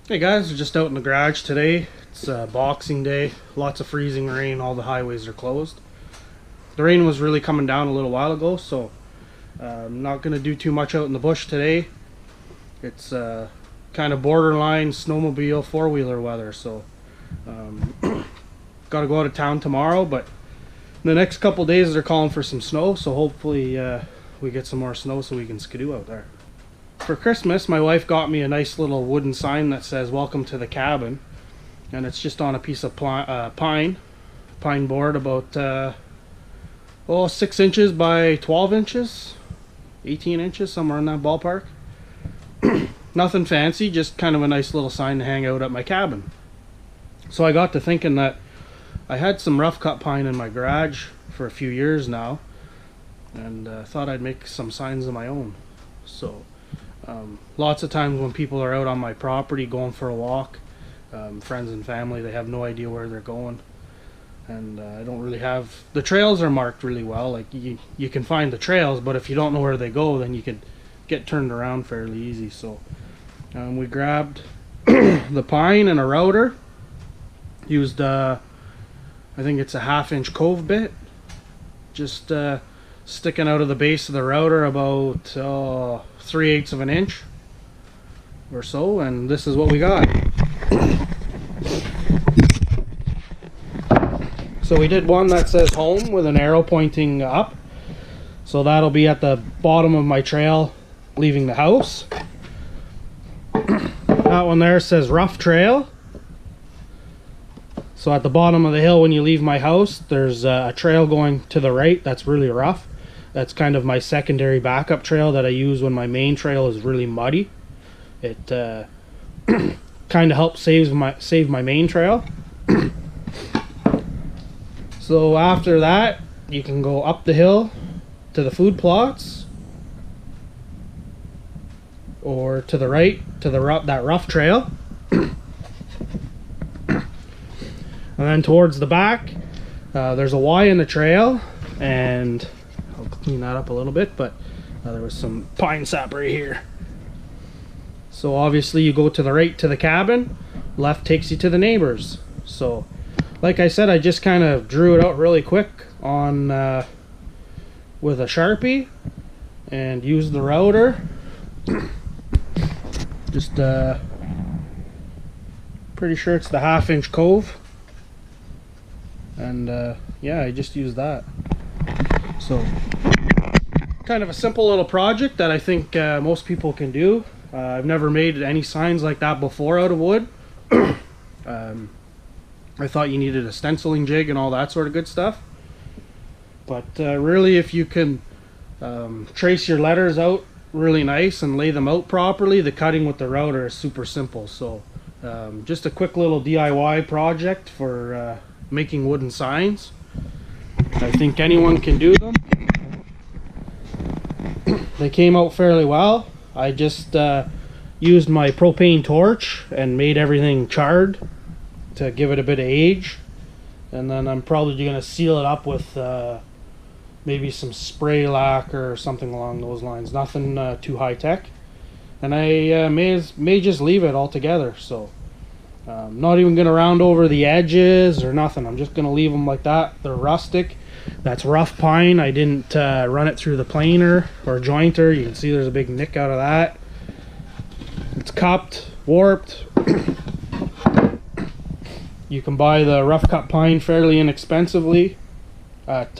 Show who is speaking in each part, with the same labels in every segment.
Speaker 1: Hey guys, we're just out in the garage today. It's Boxing Day, lots of freezing rain, all the highways are closed. The rain was really coming down a little while ago, so I'm not going to do too much out in the bush today. It's kind of borderline snowmobile four-wheeler weather, so got to go out of town tomorrow, but the next couple days they're calling for some snow, so hopefully we get some more snow so we can skidoo out there. For Christmas, my wife got me a nice little wooden sign that says "Welcome to the cabin," and it's just on a piece of pine board, about 6 inches by 12 inches, 18 inches, somewhere in that ballpark. Nothing fancy, just kind of a nice little sign to hang out at my cabin. So I got to thinking that I had some rough cut pine in my garage for a few years now, and thought I'd make some signs of my own. So lots of times when people are out on my property going for a walk, friends and family, they have no idea where they're going, and I don't really have, the trails are marked really well. Like you can find the trails, but if you don't know where they go, then you could get turned around fairly easy. So we grabbed the pine and a router, used I think it's a 1/2 inch cove bit, just sticking out of the base of the router about 3/8 of an inch or so, and this is what we got. So we did one that says home with an arrow pointing up, so that'll be at the bottom of my trail leaving the house. That one there says rough trail, so at the bottom of the hill when you leave my house, there's a trail going to the right that's really rough. That's kind of my secondary backup trail that I use when my main trail is really muddy. It kind of helps save my main trail. So after that, you can go up the hill to the food plots, or to the right to that rough trail. And then towards the back, there's a Y in the trail, and I'll clean that up a little bit, but there was some pine sap right here. So obviously you go to the right to the cabin, left takes you to the neighbors. So like I said, I just kind of drew it out really quick on with a Sharpie and used the router. Just pretty sure it's the 1/2 inch cove, and yeah, I just used that. So kind of a simple little project that I think most people can do. I've never made any signs like that before out of wood. I thought you needed a stenciling jig and all that sort of good stuff, but really, if you can trace your letters out really nice and lay them out properly, the cutting with the router is super simple. So just a quick little DIY project for making wooden signs. I think anyone can do them. They came out fairly well. I just used my propane torch and made everything charred to give it a bit of age, and then I'm probably going to seal it up with maybe some spray lac or something along those lines. Nothing too high tech, and I may just leave it all together. So I'm not even going to round over the edges or nothing. I'm just going to leave them like that. They're rustic. That's rough pine. I didn't run it through the planer or jointer. You can see there's a big nick out of that. It's cupped, warped. You can buy the rough cut pine fairly inexpensively at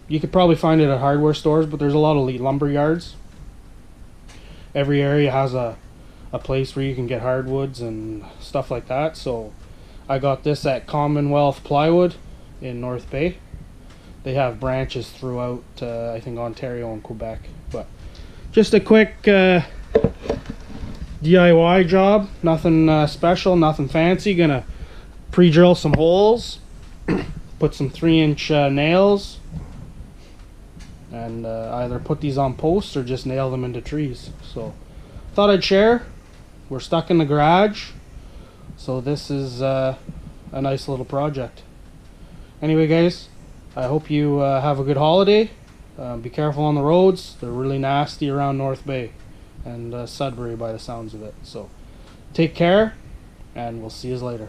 Speaker 1: you could probably find it at hardware stores, but there's a lot of lumber yards. Every area has a place where you can get hardwoods and stuff like that. So I got this at Commonwealth Plywood in North Bay. They have branches throughout I think Ontario and Quebec, but just a quick DIY job. Nothing special, nothing fancy. Gonna pre-drill some holes, put some 3-inch nails, and either put these on posts or just nail them into trees. So thought I'd share. We're stuck in the garage, so this is a nice little project. Anyway guys, I hope you have a good holiday. Be careful on the roads. They're really nasty around North Bay. and Sudbury by the sounds of it. So take care, and we'll see you later.